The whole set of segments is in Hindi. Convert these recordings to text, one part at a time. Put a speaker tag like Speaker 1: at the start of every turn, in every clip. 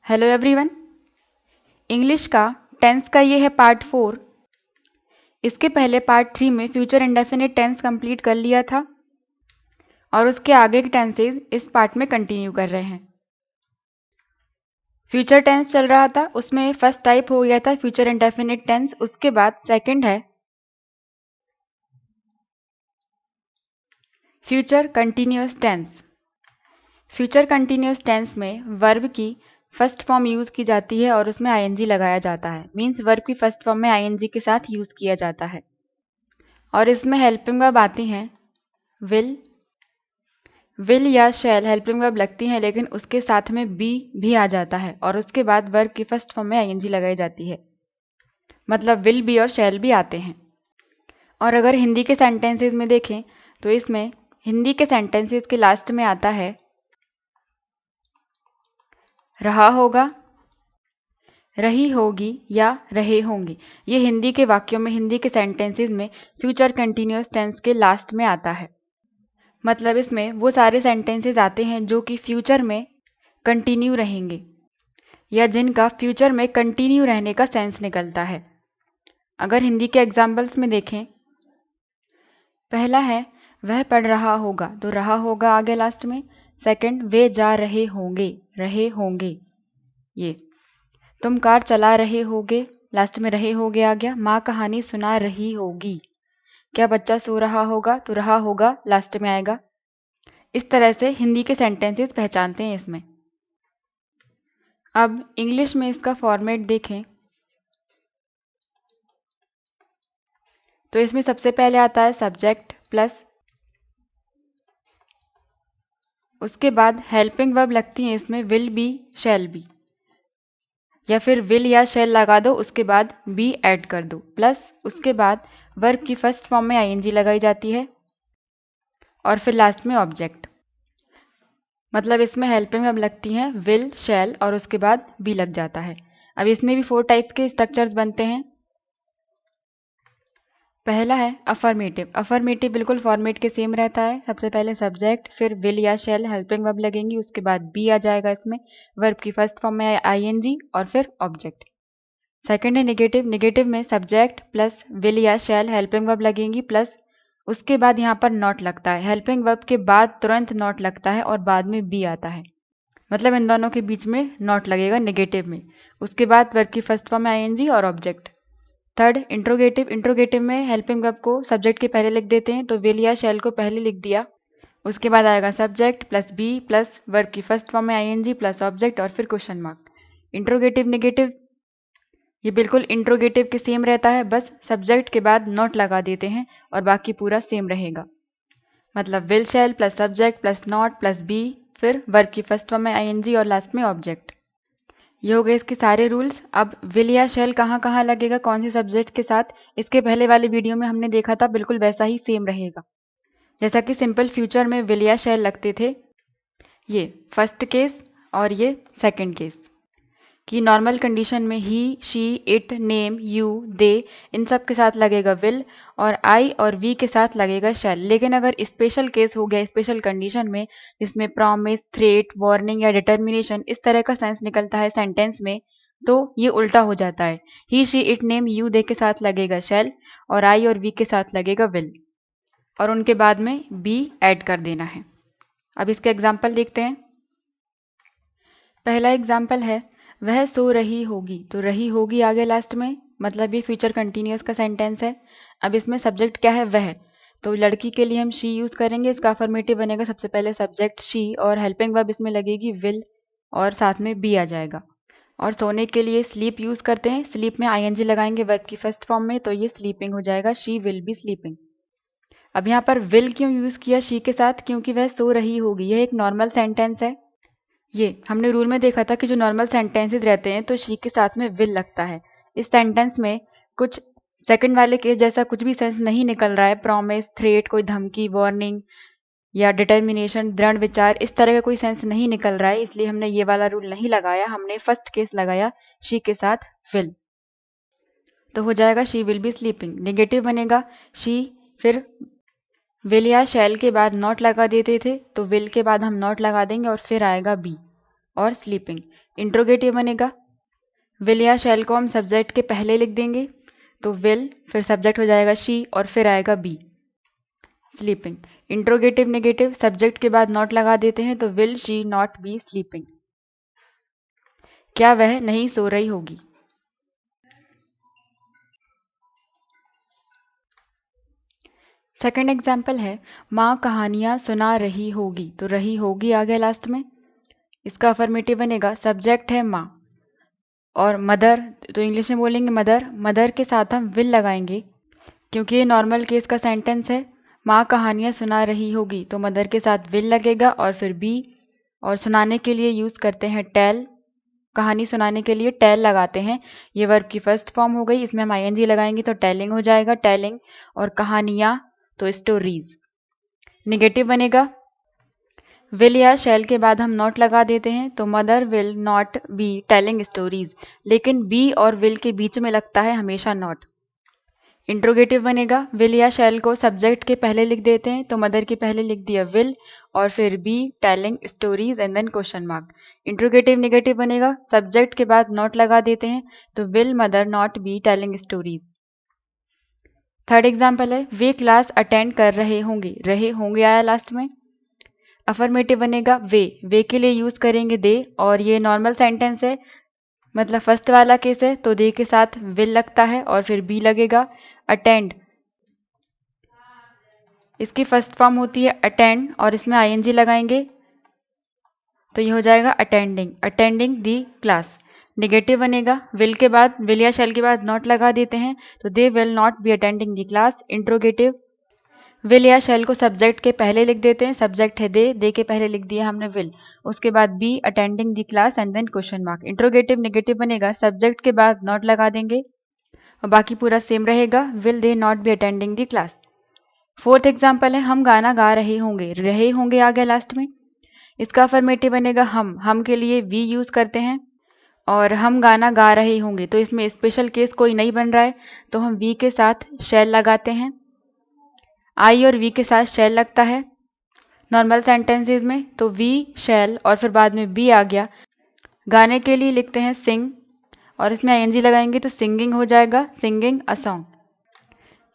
Speaker 1: Hello everyone. इंग्लिश का टेंस का ये है पार्ट 4। इसके पहले पार्ट 3 में फ्यूचर इंडेफिनिट टेंस कंप्लीट कर लिया था और उसके आगे के टेंसेज इस पार्ट में कंटिन्यू कर रहे हैं। फ्यूचर टेंस चल रहा था, उसमें फर्स्ट टाइप हो गया था फ्यूचर इंडेफिनिट टेंस। उसके बाद सेकंड है future continuous tense. Future continuous tense में वर्ब की फर्स्ट फॉर्म यूज की जाती है और उसमें आईएनजी लगाया जाता है। मींस वर्ब की फर्स्ट फॉर्म में आईएनजी के साथ यूज किया जाता है और इसमें हेल्पिंग वर्ब आती हैं विल या शैल। हेल्पिंग वर्ब लगती हैं लेकिन उसके साथ में बी भी आ जाता है और उसके बाद वर्ब की फर्स्ट फॉर्म में आईएनजी लगाई जाती है, मतलब विल बी और शैल भी आते हैं। और अगर हिंदी के सेंटेंसेस में देखें तो इसमें हिंदी के सेंटेंसेस के लास्ट में आता है रहा होगा, रही होगी या रहे होंगे। ये हिंदी के वाक्यों में, हिंदी के सेंटेंसेस में फ्यूचर कंटिन्यूअस टेंस के लास्ट में आता है। मतलब इसमें वो सारे सेंटेंसेस आते हैं जो कि फ्यूचर में कंटिन्यू रहेंगे या जिनका फ्यूचर में कंटिन्यू रहने का सेंस निकलता है। अगर हिंदी के एग्जाम्पल्स में देखें, पहला है वह पढ़ रहा होगा, तो रहा होगा आगे लास्ट में। सेकंड, वे जा रहे होंगे ये। तुम कार चला रहे होगे, लास्ट में रहे होगे आ गया। माँ कहानी सुना रही होगी। क्या बच्चा सो रहा होगा, तो रहा होगा लास्ट में आएगा। इस तरह से हिंदी के सेंटेंसेस पहचानते हैं इसमें। अब इंग्लिश में इसका फॉर्मेट देखें तो इसमें सबसे पहले आता है सब्जेक्ट प्लस, उसके बाद हेल्पिंग वर्ब लगती है इसमें विल बी शैल बी, या फिर विल या शैल लगा दो, उसके बाद बी ऐड कर दो, प्लस उसके बाद वर्ब की फर्स्ट फॉर्म में आईएनजी लगाई जाती है और फिर लास्ट में ऑब्जेक्ट। मतलब इसमें हेल्पिंग वर्ब लगती हैं विल शैल और उसके बाद बी लग जाता है। अब इसमें भी 4 टाइप्स के स्ट्रक्चर्स बनते हैं। पहला है अफर्मेटिव। अफर्मेटिव बिल्कुल फॉर्मेट के सेम रहता है। सबसे पहले सब्जेक्ट, फिर विल या शैल हेल्पिंग वर्ब लगेंगी, उसके बाद बी आ जाएगा इसमें, वर्ब की फर्स्ट फॉर्म में आईएनजी और फिर ऑब्जेक्ट। सेकंड है नेगेटिव। नेगेटिव में सब्जेक्ट प्लस विल या शैल हेल्पिंग वर्ब लगेंगी, प्लस उसके बाद यहाँ पर नॉट लगता है। हेल्पिंग वर्ब के बाद तुरंत नॉट लगता है और बाद में बी आता है, मतलब इन दोनों के बीच में नॉट लगेगा नेगेटिव में। उसके बाद वर्ब की फर्स्ट फॉर्म में आईएनजी और ऑब्जेक्ट। Third interrogative. इंट्रोगेटिव में हेल्पिंग वर्ब को सब्जेक्ट के पहले लिख देते हैं, तो विल या शैल को पहले लिख दिया, उसके बाद आएगा subject plus be plus verb की फर्स्ट फॉर्म में आईएनजी प्लस ऑब्जेक्ट और फिर क्वेश्चन मार्क। इंट्रोगेटिव नेगेटिव ये बिल्कुल इंट्रोगेटिव के सेम रहता है, बस सब्जेक्ट के बाद नॉट लगा देते हैं और बाकी पूरा सेम रहेगा। मतलब will shall plus subject plus not plus be, फिर वर्ब की फर्स्ट फॉर्म में आईएनजी और लास्ट में ऑब्जेक्ट। ये हो गए इसके सारे रूल्स। अब विल या शैल कहाँ कहाँ लगेगा, कौन से सब्जेक्ट के साथ, इसके पहले वाले वीडियो में हमने देखा था, बिल्कुल वैसा ही सेम रहेगा। जैसा कि सिंपल फ्यूचर में विल या शैल लगते थे, ये फर्स्ट केस और ये सेकंड केस। कि नॉर्मल कंडीशन में ही, शी, इट, नेम, यू, दे, इन सब के साथ लगेगा विल और आई और वी के साथ लगेगा शैल। लेकिन अगर स्पेशल केस हो गया, स्पेशल कंडीशन में, जिसमें प्रॉमिस, थ्रेट, वार्निंग या डिटर्मिनेशन इस तरह का सेंस निकलता है सेंटेंस में, तो ये उल्टा हो जाता है। ही, शी, इट, नेम, यू, दे के साथ लगेगा शैल और आई और वी के साथ लगेगा विल और उनके बाद में बी ऐड कर देना है। अब इसके एग्जाम्पल देखते हैं। पहला एग्जाम्पल है वह सो रही होगी, तो रही होगी आगे लास्ट में, मतलब ये फ्यूचर कंटिन्यूअस का सेंटेंस है। अब इसमें सब्जेक्ट क्या है, वह, तो लड़की के लिए हम शी यूज करेंगे। इसका अफर्मेटिव बनेगा सबसे पहले सब्जेक्ट शी और हेल्पिंग वर्ब इसमें लगेगी विल और साथ में बी आ जाएगा। और सोने के लिए स्लीप यूज करते हैं, स्लीप में आईएनजी लगाएंगे वर्ब की फर्स्ट फॉर्म में, तो ये स्लीपिंग हो जाएगा, शी विल बी स्लीपिंग। अब यहाँ पर विल क्यों यूज किया शी के साथ, क्योंकि वह सो रही होगी, यह एक नॉर्मल सेंटेंस है। ये हमने रूल में देखा था कि जो नॉर्मल सेंटेंसेस रहते हैं तो शी के साथ में विल लगता है। इस सेंटेंस में कुछ सेकंड वाले केस जैसा कुछ भी सेंस नहीं निकल रहा है। प्रॉमिस, थ्रेट, कोई धमकी, वार्निंग या डिटर्मिनेशन, दृढ़ विचार, इस तरह का कोई सेंस नहीं निकल रहा है, इसलिए हमने ये वाला रूल नहीं लगाया। हमने फर्स्ट केस लगाया शी के साथ विल, तो हो जाएगा she will be sleeping. Negative बनेगा शी, फिर विल या शैल के बाद नॉट लगा देते थे, तो विल के बाद हम नॉट लगा देंगे और फिर आएगा बी और स्लीपिंग। इंट्रोगेटिव बनेगा विल या शैल को हम सब्जेक्ट के पहले लिख देंगे, तो विल फिर सब्जेक्ट हो जाएगा शी और फिर आएगा be, sleeping. Interrogative negative subject के बाद नॉट लगा देते हैं, तो will she not be sleeping, क्या वह नहीं सो रही होगी। सेकंड एग्जाम्पल है माँ कहानियां सुना रही होगी, तो रही होगी आ गया लास्ट में। इसका अफर्मेटिव बनेगा सब्जेक्ट है माँ और मदर, तो इंग्लिश में बोलेंगे मदर, मदर के साथ हम विल लगाएंगे क्योंकि ये नॉर्मल केस का सेंटेंस है। माँ कहानियां सुना रही होगी, तो मदर के साथ विल लगेगा और फिर बी, और सुनाने के लिए यूज़ करते हैं टेल, कहानी सुनाने के लिए टेल लगाते हैं। ये वर्ब की फर्स्ट फॉर्म हो गई, इसमें हम आईएनजी लगाएंगे तो टेलिंग हो जाएगा, टेलिंग, और कहानियाँ तो स्टोरीज। निगेटिव बनेगा विल या शैल के बाद हम नॉट लगा देते हैं, तो mother will not be telling stories, लेकिन बी और विल के बीच में लगता है हमेशा नॉट। इंट्रोगेटिव बनेगा विल या शैल को सब्जेक्ट के पहले लिख देते हैं, तो मदर के पहले लिख दिया विल और फिर be telling stories and then question mark. Interrogative negative बनेगा सब्जेक्ट के बाद नॉट लगा देते हैं, तो will mother not be telling stories. Third example है वे क्लास अटेंड कर रहे होंगे आया लास्ट में। अफर्मेटिव बनेगा वे के लिए यूज करेंगे दे, और ये नॉर्मल सेंटेंस है, मतलब फर्स्ट वाला केस है, तो दे के साथ विल लगता है और फिर बी लगेगा। अटेंड, इसकी फर्स्ट फॉर्म होती है अटेंड और इसमें आईएनजी लगाएंगे, तो ये हो जाएगा अटेंडिंग दी क्लास। नेगेटिव बनेगा विल के बाद, विल या शैल के बाद नॉट लगा देते हैं, तो they will not be attending the class. Interrogative will या शैल को सब्जेक्ट के पहले लिख देते हैं, सब्जेक्ट है दे के पहले लिख दिया हमने विल, उसके बाद be attending the class and then question mark. Interrogative negative बनेगा सब्जेक्ट के बाद नॉट लगा देंगे और बाकी पूरा सेम रहेगा, will they not be attending the class. Fourth example है हम गाना गा रहे होंगे आ गया लास्ट में। इसका अफर्मेटिव बनेगा हम के लिए वी यूज करते हैं और हम गाना गा रहे होंगे, तो इसमें स्पेशल केस कोई नहीं बन रहा है, तो हम वी के साथ शैल लगाते हैं। आई और वी के साथ शैल लगता है नॉर्मल सेंटेंसेस में, तो वी शैल और फिर बाद में बी आ गया। गाने के लिए लिखते हैं सिंग और इसमें आईएनजी लगाएंगे तो सिंगिंग हो जाएगा, सिंगिंग अ सॉन्ग।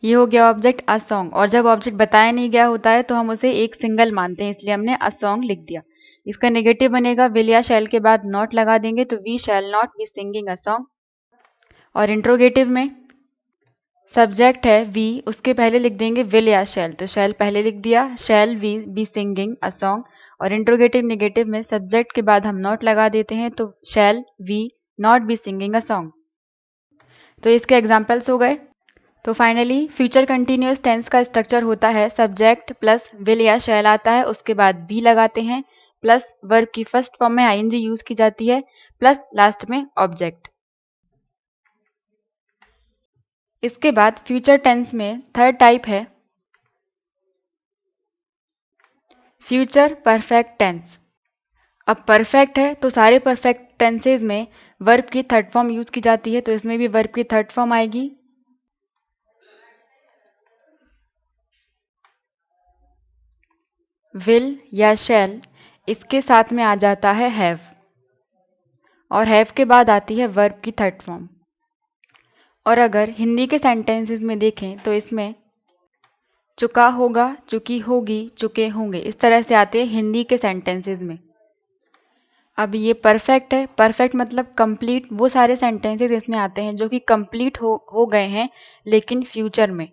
Speaker 1: ये हो गया ऑब्जेक्ट अ सॉन्ग, और जब ऑब्जेक्ट बताया नहीं गया होता है तो हम उसे एक सिंगल मानते हैं, इसलिए हमने अ सॉन्ग लिख दिया। इसका नेगेटिव बनेगा विल या शैल के बाद नॉट लगा देंगे, तो we shall not be singing a song. और इंट्रोगेटिव में सब्जेक्ट है वी, उसके पहले लिख देंगे विल या शैल, तो शैल पहले लिख दिया, shall we be singing a song. और इंट्रोगेटिव नेगेटिव में सब्जेक्ट के बाद हम नॉट लगा देते हैं, तो shall we not be singing a song. तो इसके एग्जाम्पल्स हो गए। तो फाइनली फ्यूचर कंटिन्यूअस टेंस का स्ट्रक्चर होता है सब्जेक्ट प्लस विल या शैल आता है, उसके बाद बी लगाते हैं, प्लस वर्ब की फर्स्ट फॉर्म में आईएनजी यूज की जाती है, प्लस लास्ट में ऑब्जेक्ट। इसके बाद फ्यूचर टेंस में थर्ड टाइप है फ्यूचर परफेक्ट टेंस। अब परफेक्ट है तो सारे परफेक्ट टेंसेज में वर्ब की थर्ड फॉर्म यूज की जाती है, तो इसमें भी वर्ब की थर्ड फॉर्म आएगी। विल या शैल, इसके साथ में आ जाता है हैव, और हैव के बाद आती है वर्ब की थर्ड फॉर्म। और अगर हिंदी के सेंटेंसेस में देखें तो इसमें चुका होगा, चुकी होगी, चुके होंगे, इस तरह से आते हैं हिंदी के सेंटेंसेस में। अब ये परफेक्ट है, परफेक्ट मतलब कंप्लीट, वो सारे सेंटेंसेस इसमें आते हैं जो कि कंप्लीट हो गए हैं लेकिन फ्यूचर में,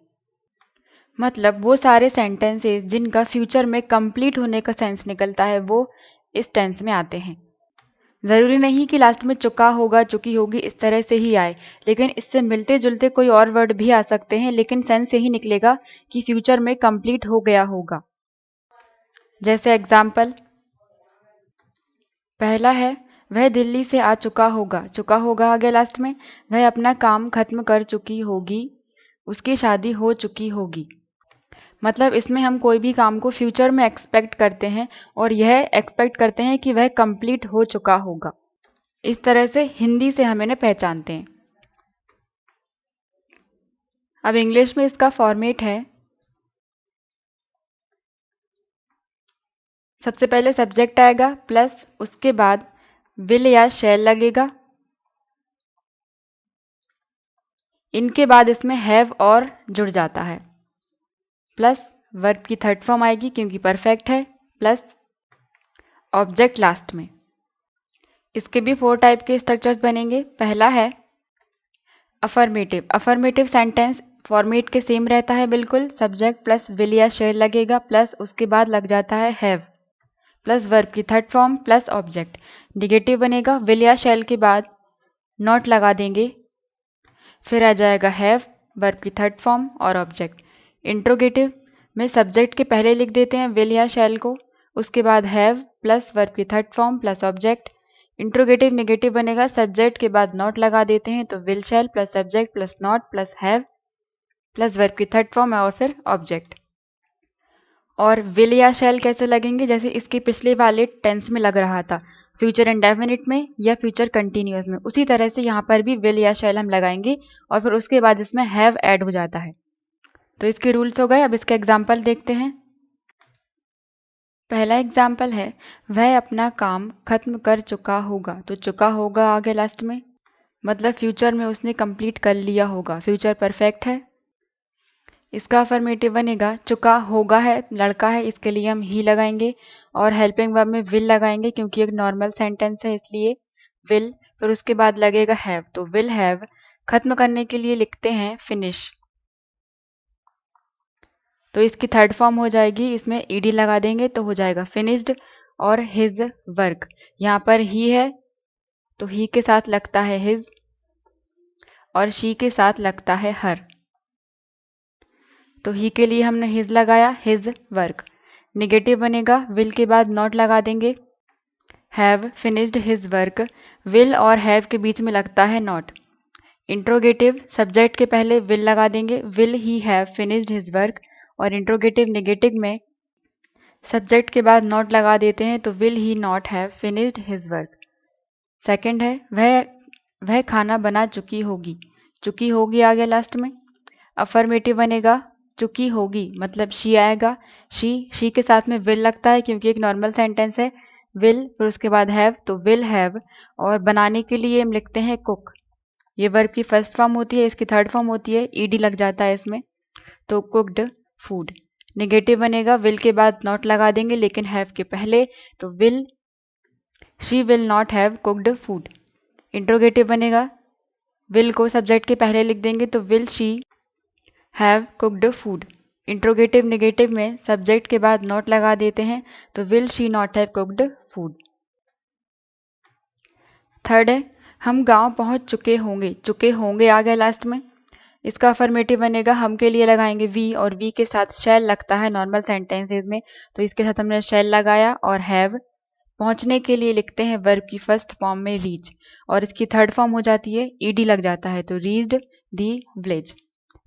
Speaker 1: मतलब वो सारे सेंटेंसेस जिनका फ्यूचर में कंप्लीट होने का सेंस निकलता है वो इस टेंस में आते हैं। ज़रूरी नहीं कि लास्ट में चुका होगा, चुकी होगी इस तरह से ही आए, लेकिन इससे मिलते जुलते कोई और वर्ड भी आ सकते हैं, लेकिन सेंस यही निकलेगा कि फ्यूचर में कंप्लीट हो गया होगा। जैसे एग्जाम्पल, पहला है वह दिल्ली से आ चुका होगा आगे लास्ट में, वह अपना काम खत्म कर चुकी होगी, उसकी शादी हो चुकी होगी। मतलब इसमें हम कोई भी काम को फ्यूचर में एक्सपेक्ट करते हैं और यह एक्सपेक्ट करते हैं कि वह कंप्लीट हो चुका होगा। इस तरह से हिंदी से हम इन्हें पहचानते हैं। अब इंग्लिश में इसका फॉर्मेट है, सबसे पहले सब्जेक्ट आएगा प्लस उसके बाद विल या शैल लगेगा, इनके बाद इसमें हैव और जुड़ जाता है, प्लस वर्ब की थर्ड फॉर्म आएगी क्योंकि परफेक्ट है, प्लस ऑब्जेक्ट लास्ट में। इसके भी 4 टाइप के स्ट्रक्चर्स बनेंगे। पहला है अफर्मेटिव। अफर्मेटिव सेंटेंस फॉर्मेट के सेम रहता है बिल्कुल, सब्जेक्ट प्लस विल या शेल लगेगा, प्लस उसके बाद लग जाता है हैव, प्लस वर्ब की third form plus object. Negative बनेगा, विल या शेल के बाद नॉट लगा देंगे, फिर आ जाएगा हैव, वर्ब की थर्ड फॉर्म और ऑब्जेक्ट। इंट्रोगेटिव में सब्जेक्ट के पहले लिख देते हैं विल या शेल को, उसके बाद हैव प्लस वर्ब की third form plus object. Interrogative negative बनेगा, सब्जेक्ट के बाद नॉट लगा देते हैं, तो will shell plus subject plus not plus have plus verb की थर्ड फॉर्म और फिर ऑब्जेक्ट। और विल या शेल कैसे लगेंगे, जैसे इसके पिछले वाले टेंस में लग रहा था, फ्यूचर इंडेफिनिट में या फ्यूचर कंटिन्यूअस में, उसी तरह से यहाँ पर भी विल या शेल हम लगाएंगे और फिर उसके बाद इसमें हैव ऐड हो जाता है। तो इसके रूल्स हो गए। अब इसके एग्जाम्पल देखते हैं। पहला एग्जाम्पल है, वह अपना काम खत्म कर चुका होगा। तो चुका होगा आगे लास्ट में, मतलब फ्यूचर में उसने कंप्लीट कर लिया होगा, फ्यूचर परफेक्ट है। इसका अफर्मेटिव बनेगा, चुका होगा है लड़का है, इसके लिए हम ही लगाएंगे और हेल्पिंग वर्ब में विल लगाएंगे क्योंकि एक नॉर्मल सेंटेंस है इसलिए विल, फिर उसके बाद लगेगा हैव, तो विल हैव। खत्म करने के लिए लिखते हैं फिनिश, तो इसकी थर्ड फॉर्म हो जाएगी, इसमें ईडी लगा देंगे तो हो जाएगा फिनिश्ड। और हिज वर्क, यहाँ पर ही है तो ही के साथ लगता है हिज और शी के साथ लगता है हर, तो ही के लिए हमने हिज लगाया, हिज वर्क। निगेटिव बनेगा, विल के बाद नॉट लगा देंगे, have finished his work, will और हैव के बीच में लगता है नॉट। इंट्रोगेटिव, सब्जेक्ट के पहले विल लगा देंगे, will he have finished his work, और इंट्रोगेटिव नेगेटिव में सब्जेक्ट के बाद नॉट लगा देते हैं, तो will he not have finished his work. Second है, वह खाना बना चुकी होगी। चुकी होगी आ गया लास्ट में, अफर्मेटिव बनेगा, चुकी होगी मतलब शी आएगा, शी के साथ में विल लगता है क्योंकि एक नॉर्मल सेंटेंस है, विल फिर उसके बाद हैव, तो विल हैव। और बनाने के लिए हम लिखते हैं कुक, ये वर्ब की फर्स्ट फॉर्म होती है, इसकी थर्ड फॉर्म होती है, ईडी लग जाता है इसमें, तो कुक्ड फूड। नेगेटिव बनेगा, विल के बाद नॉट लगा देंगे लेकिन हैव के पहले, तो will she will not have cooked food. Interrogative बनेगा, विल को सब्जेक्ट के पहले लिख देंगे, तो will she have cooked food. Interrogative negative में सब्जेक्ट के बाद नॉट लगा देते हैं, तो will she not have cooked food. Third है, हम गांव पहुंच चुके होंगे। चुके होंगे आ गया लास्ट में, इसका अफर्मेटिव बनेगा, हम के लिए लगाएंगे वी और वी के साथ शैल लगता है नॉर्मल सेंटेंसेज में, तो इसके साथ हमने शैल लगाया। और हैव, पहुंचने के लिए लिखते हैं वर्ब की फर्स्ट फॉर्म में रीच और इसकी थर्ड फॉर्म हो जाती है, ईडी लग जाता है, तो रीच्ड दी विलेज।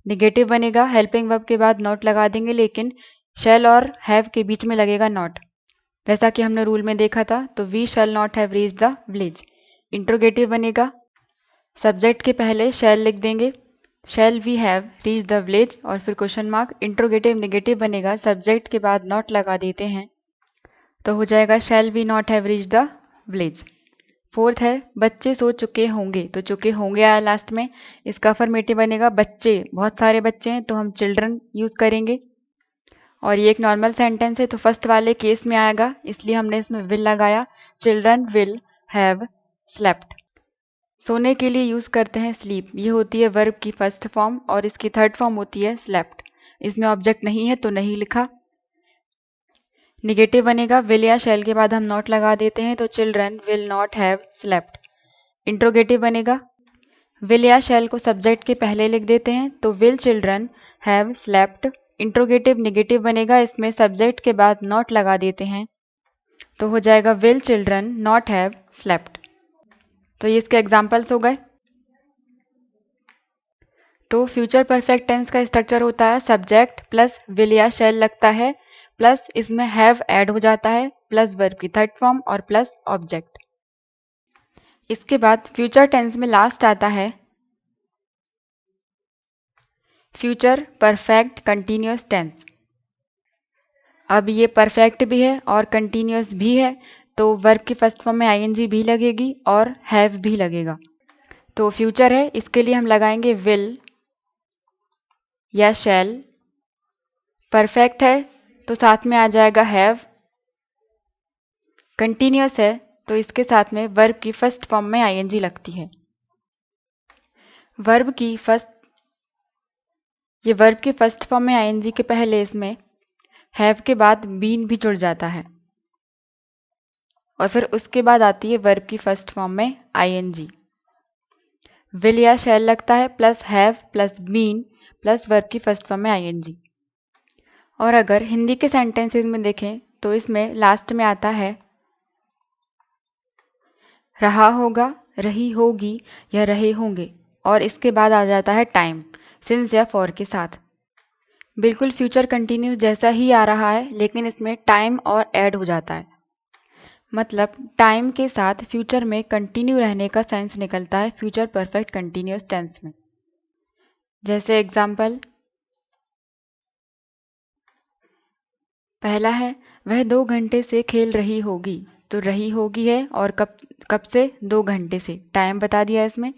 Speaker 1: निगेटिव बनेगा, हेल्पिंग वर्ब के बाद नॉट लगा देंगे लेकिन शैल और हैव के बीच में लगेगा नॉट, जैसा कि हमने रूल में देखा था, तो we shall not have reached the village. Interrogative बनेगा, सब्जेक्ट के पहले शैल लिख देंगे, shall we have reach the village और फिर क्वेश्चन मार्क। इंट्रोगेटिव नेगेटिव बनेगा, सब्जेक्ट के बाद नॉट लगा देते हैं, तो हो जाएगा shall we not have reach the village. Fourth है, बच्चे सो चुके होंगे। तो चुके होंगे आया लास्ट में, इसका अफर्मेटिव बनेगा, बच्चे बहुत सारे बच्चे हैं तो हम चिल्ड्रन यूज करेंगे और ये एक नॉर्मल सेंटेंस है तो फर्स्ट वाले केस में आएगा, इसलिए हमने इसमें विल लगाया, चिल्ड्रन विल हैव स्लेप्ट। सोने के लिए यूज करते हैं स्लीप, ये होती है वर्ब की फर्स्ट फॉर्म और इसकी थर्ड फॉर्म होती है स्लेप्ट। इसमें ऑब्जेक्ट नहीं है तो नहीं लिखा। निगेटिव बनेगा, विल या शैल के बाद हम नॉट लगा देते हैं, तो children will not have slept. Interrogative बनेगा, विल या शैल को सब्जेक्ट के पहले लिख देते हैं, तो will children have slept. Interrogative negative बनेगा, इसमें सब्जेक्ट के बाद नॉट लगा देते हैं, तो हो जाएगा will children not have slept. तो ये इसके एग्जाम्पल्स हो गए। तो फ्यूचर परफेक्ट टेंस का स्ट्रक्चर होता है, सब्जेक्ट प्लस विल या शैल लगता है, प्लस इसमें हैव ऐड हो जाता है, प्लस वर्ब की थर्ड फॉर्म और प्लस ऑब्जेक्ट। इसके बाद फ्यूचर टेंस में लास्ट आता है फ्यूचर परफेक्ट कंटिन्यूअस टेंस। अब ये परफेक्ट भी है और कंटिन्यूअस भी है, तो वर्ब की फर्स्ट फॉर्म में आईएनजी भी लगेगी और हैव भी लगेगा। तो फ्यूचर है, इसके लिए हम लगाएंगे विल या शैल। परफेक्ट है तो साथ में आ जाएगा हैव। कंटिन्यूअस है तो इसके साथ में वर्ब की फर्स्ट फॉर्म में आईएनजी लगती है। वर्ब की फर्स्ट फॉर्म में आईएनजी के पहले इसमें हैव के बाद बीन भी जुड़ जाता है और फिर उसके बाद आती है वर्ब की फर्स्ट फॉर्म में आईएनजी। विल या शैल लगता है plus have plus been plus verb की फर्स्ट फॉर्म में आईएनजी। और अगर हिंदी के सेंटेंसेस में देखें तो इसमें लास्ट में आता है रहा होगा, रही होगी या रहे होंगे और इसके बाद आ जाता है टाइम सिंस या फॉर के साथ। बिल्कुल फ्यूचर कंटिन्यूस जैसा ही आ रहा है लेकिन इसमें टाइम और ऐड हो जाता है। मतलब टाइम के साथ फ्यूचर में कंटिन्यू रहने का सेंस निकलता है फ्यूचर परफेक्ट कंटिन्यूअस टेंस में। जैसे एग्जाम्पल पहला है वह 2 घंटे से खेल रही होगी, तो रही होगी है और कब से 2 घंटे से, टाइम बता दिया इसमें।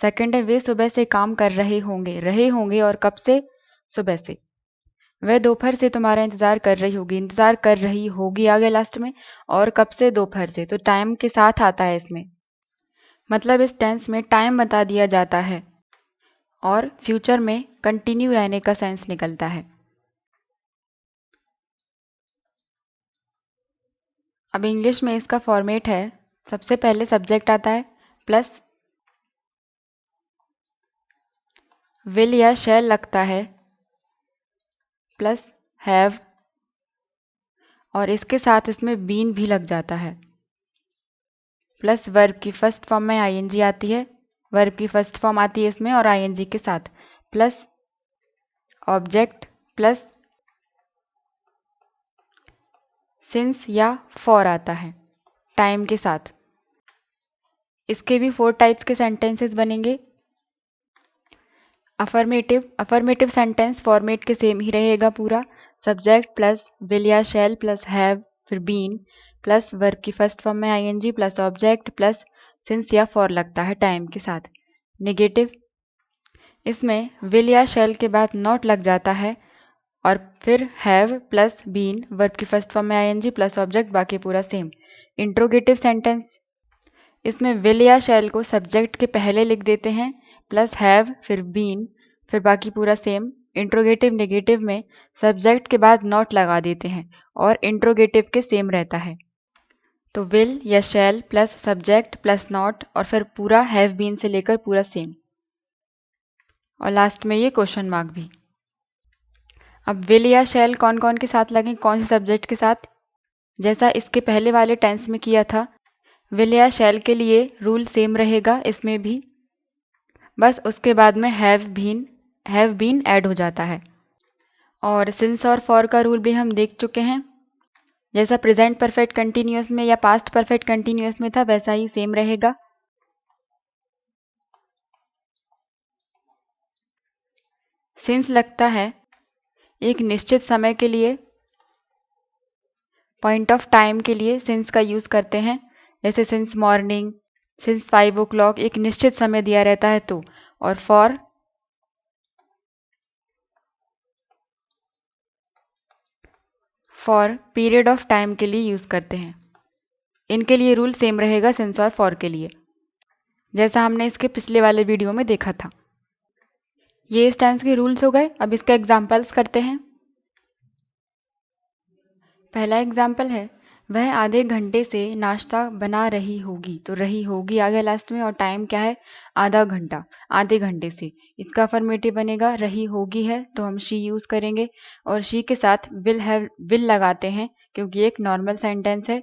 Speaker 1: सेकंड है वे सुबह से काम कर रहे होंगे और कब से, सुबह से। वह दोपहर से तुम्हारा इंतजार कर रही होगी आगे लास्ट में और कब से, दोपहर से, तो टाइम के साथ आता है इसमें। मतलब इस टेंस में टाइम बता दिया जाता है और फ्यूचर में कंटिन्यू रहने का सेंस निकलता है। अब इंग्लिश में इसका फॉर्मेट है, सबसे पहले सब्जेक्ट आता है प्लस विल या शैल लगता है प्लस हैव और इसके साथ इसमें बीन भी लग जाता है प्लस वर्ब की फर्स्ट फॉर्म में आईएनजी आती है, वर्ब की फर्स्ट फॉर्म आती है इसमें और आईएनजी के साथ प्लस ऑब्जेक्ट प्लस सिंस या फॉर आता है टाइम के साथ। इसके भी 4 टाइप्स के सेंटेंसेस बनेंगे। अफर्मेटिव सेंटेंस फॉर्मेट के सेम ही रहेगा पूरा, सब्जेक्ट प्लस विल या शैल प्लस हैव फिर बीन प्लस वर्ब की फर्स्ट फॉर्म में ING plus object plus since या फॉर लगता है टाइम के साथ। नेगेटिव, इसमें विल या शैल के बाद नॉट लग जाता है और फिर हैव प्लस बीन वर्ब की फर्स्ट फॉर्म में आईएनजी प्लस ऑब्जेक्ट, बाकी पूरा सेम। इंट्रोगेटिव सेंटेंस, इसमें विल या शैल को सब्जेक्ट के पहले लिख देते हैं प्लस हैव फिर बीन फिर बाकी पूरा सेम। इंट्रोगेटिव नेगेटिव में सब्जेक्ट के बाद नॉट लगा देते हैं और इंट्रोगेटिव के सेम रहता है। तो विल या shall plus subject plus not और फिर पूरा हैव बीन से लेकर पूरा सेम और लास्ट में ये क्वेश्चन मार्क भी। अब विल या शैल कौन कौन के साथ लगें, कौन से सब्जेक्ट के साथ, जैसा इसके पहले वाले टेंस में किया था विल या शैल के लिए रूल सेम रहेगा इसमें भी, बस उसके बाद में हैव बीन ऐड हो जाता है। और सिंस और फॉर का रूल भी हम देख चुके हैं, जैसा प्रेजेंट परफेक्ट कंटिन्यूअस में या पास्ट परफेक्ट कंटिन्यूअस में था वैसा ही सेम रहेगा। सिंस लगता है एक निश्चित समय के लिए, पॉइंट ऑफ टाइम के लिए सिंस का यूज करते हैं, जैसे सिंस मॉर्निंग, सिंस 5 o'clock, एक निश्चित समय दिया रहता है तो। और फॉर पीरियड ऑफ टाइम के लिए यूज करते हैं। इनके लिए रूल सेम रहेगा सिंस और फॉर के लिए, जैसा हमने इसके पिछले वाले वीडियो में देखा था। ये इस टेंस के रूल्स हो गए। अब इसका एग्जाम्पल्स करते हैं। पहला एग्जाम्पल है वह आधे घंटे से नाश्ता बना रही होगी, तो रही होगी आ गया लास्ट में और टाइम क्या है, आधा घंटा, आधे घंटे से। इसका अफर्मेटिव बनेगा, रही होगी है तो हम शी यूज करेंगे और शी के साथ विल लगाते हैं क्योंकि एक नॉर्मल सेंटेंस है।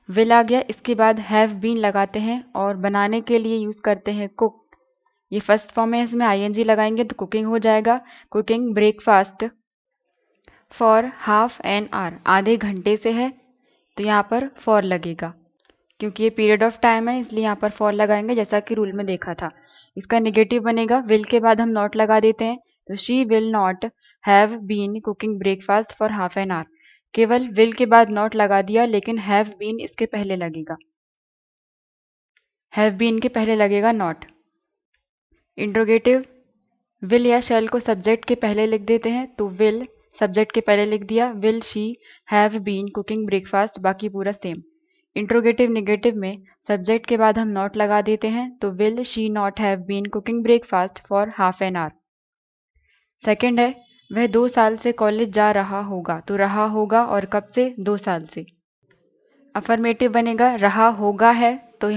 Speaker 1: विल आ गया, इसके बाद हैव बीन लगाते हैं और बनाने के लिए यूज करते हैं कुक। ये फर्स्ट फॉर्म है, इसमें आईएनजी लगाएंगे तो कुकिंग हो जाएगा, cooking breakfast. For half an our, आधे घंटे से है तो यहाँ पर फॉर लगेगा क्योंकि ये पीरियड ऑफ टाइम है इसलिए यहाँ पर फॉर लगाएंगे जैसा कि रूल में देखा था। इसका नेगेटिव बनेगा, विल के बाद हम नॉट लगा देते हैं तो she will not have been cooking breakfast for half an hour. केवल विल के बाद नॉट लगा दिया, लेकिन हैव बीन इसके पहले लगेगा, हैव बीन के पहले लगेगा नॉट। इंट्रोगेटिव, विल या शैल को सब्जेक्ट के पहले लिख देते हैं, तो विल सब्जेक्ट के पहले लिख दिया, will she have been cooking breakfast, बाकी पूरा सेम। इंट्रोगेटिव नेगेटिव में सब्जेक्ट के बाद हम नॉट लगा देते हैं, तो will she not have been cooking breakfast for half an hour. Second है, वह 2 साल से कॉलेज जा रहा होगा, तो रहा होगा और कब से, 2 साल से। अफर्मेटिव बनेगा, रहा होगा है तो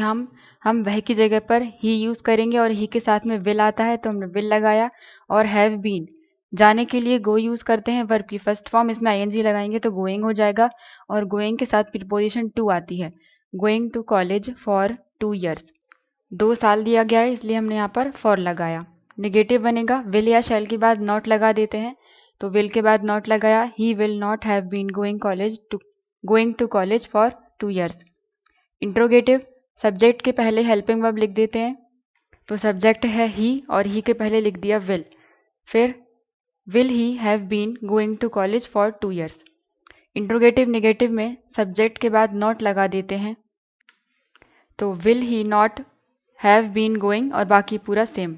Speaker 1: हम वह की जगह पर ही यूज़ करेंगे और ही के साथ में विल आता है तो हमने विल लगाया। और हैव बीन, जाने के लिए गो यूज़ करते हैं, वर्ब की फर्स्ट फॉर्म, इसमें आईएनजी लगाएंगे तो गोइंग हो जाएगा। और गोइंग के साथ प्रीपोजिशन टू आती है, going to college for 2 years, 2 साल दिया गया है इसलिए हमने यहाँ पर फॉर लगाया। नेगेटिव बनेगा, विल या शैल के बाद नॉट लगा देते हैं, तो विल के बाद नॉट लगाया, he will not have been going to college for 2 years. Interrogative, subject के पहले हेल्पिंग वर्ब लिख देते हैं, तो सब्जेक्ट है ही और ही के पहले लिख दिया विल, फिर will he have been going to college for 2 years. Interrogative negative में सब्जेक्ट के बाद नॉट लगा देते हैं, तो will he not have been going और बाकी पूरा सेम।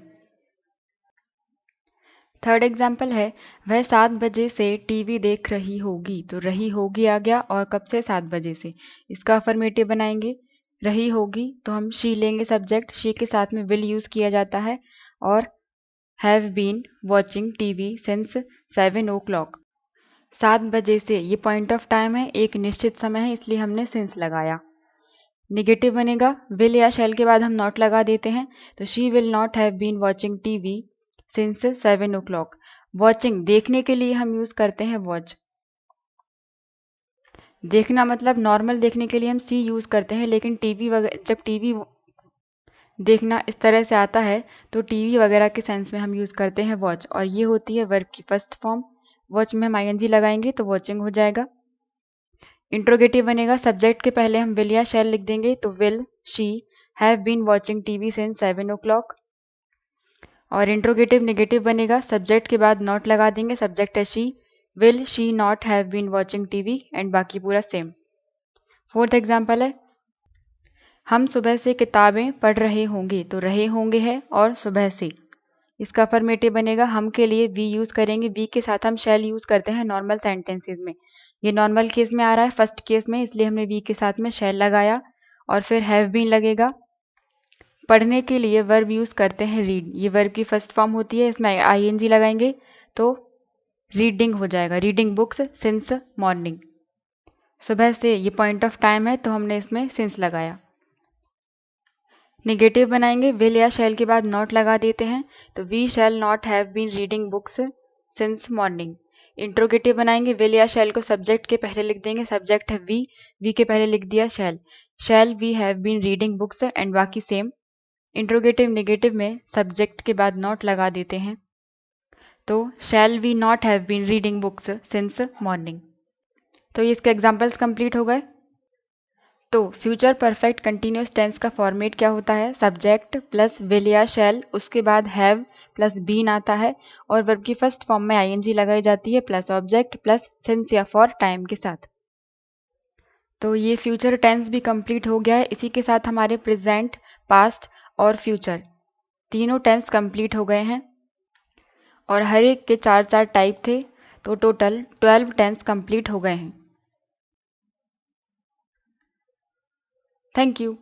Speaker 1: थर्ड एग्जाम्पल है, वह 7 बजे से टीवी देख रही होगी, तो रही होगी आ गया और कब से, 7 बजे से। इसका अफर्मेटिव बनाएंगे, रही होगी तो हम शी लेंगे सब्जेक्ट, शी के साथ में विल यूज़ किया जाता है, और have been watching TV since 7 o'clock, 7 बजे से, ये पॉइंट ऑफ टाइम है, एक निश्चित समय है इसलिए हमने सिंस लगाया। नेगेटिव बनेगा, विल या शैल के बाद हम नॉट लगा देते हैं, तो she will not have been watching TV since 7 o'clock। Watching, देखने के लिए हम यूज़ करते हैं वॉच, देखना मतलब नॉर्मल देखने के लिए हम सी यूज़ करते हैं, लेकिन जब टीवी देखना इस तरह से आता है तो टीवी वगैरह के सेंस में हम यूज़ करते हैं वॉच, और ये होती है वर्ब की फर्स्ट फॉर्म। वॉच में हम आईएनजी लगाएंगे तो वॉचिंग हो जाएगा। इंट्रोगेटिव बनेगा, सब्जेक्ट के पहले हम विल या शैल लिख देंगे, तो will she have been watching TV since 7 o'clock। और इंट्रोगेटिव नेगेटिव बनेगा, सब्जेक्ट के बाद नॉट लगा देंगे, सब्जेक्ट है she, will she not have been watching TV and बाकी पूरा सेम। फोर्थ एग्जाम्पल है, हम सुबह से किताबें पढ़ रहे होंगे, तो रहे होंगे है और सुबह से। इसका अफर्मेटिव बनेगा, हम के लिए वी यूज़ करेंगे, वी के साथ हम शैल यूज़ करते हैं नॉर्मल सेंटेंसेज में, ये नॉर्मल केस में आ रहा है फर्स्ट केस में, इसलिए हमने वी के साथ में शैल लगाया। और फिर हैव बीन लगेगा, पढ़ने के लिए वर्ब यूज़ करते हैं रीड, ये वर्ब की फर्स्ट फॉर्म होती है, इसमें आईएनजी लगाएंगे तो रीडिंग हो जाएगा, रीडिंग बुक्स सिंस मॉर्निंग। सुबह से ये पॉइंट ऑफ टाइम है तो हमने इसमें सिंस लगाया। नेगेटिव बनाएंगे, विल या शैल के बाद नॉट लगा देते हैं, तो we shall not have been reading books since morning. Interrogative बनाएंगे, विल या शैल को सब्जेक्ट के पहले लिख देंगे, सब्जेक्ट है वी के पहले लिख दिया shall we have been reading books and बाकी सेम। इंट्रोगेटिव नेगेटिव में सब्जेक्ट के बाद नॉट लगा देते हैं, तो shall we not have been reading books since morning. तो ये इसके एग्जाम्पल्स कंप्लीट हो गए। तो फ्यूचर परफेक्ट कंटिन्यूस टेंस का फॉर्मेट क्या होता है, सब्जेक्ट प्लस विल या शैल, उसके बाद हैव प्लस बीन आता है, और वर्ब की फर्स्ट फॉर्म में आईएनजी लगाई जाती है प्लस ऑब्जेक्ट प्लस सिंस या फॉर टाइम के साथ। तो ये फ्यूचर टेंस भी कंप्लीट हो गया है। इसी के साथ हमारे प्रेजेंट, पास्ट और फ्यूचर तीनों टेंस कंप्लीट हो गए हैं, और हर एक के 4 टाइप थे, तो टोटल 12 टेंस कंप्लीट हो गए हैं। Thank you.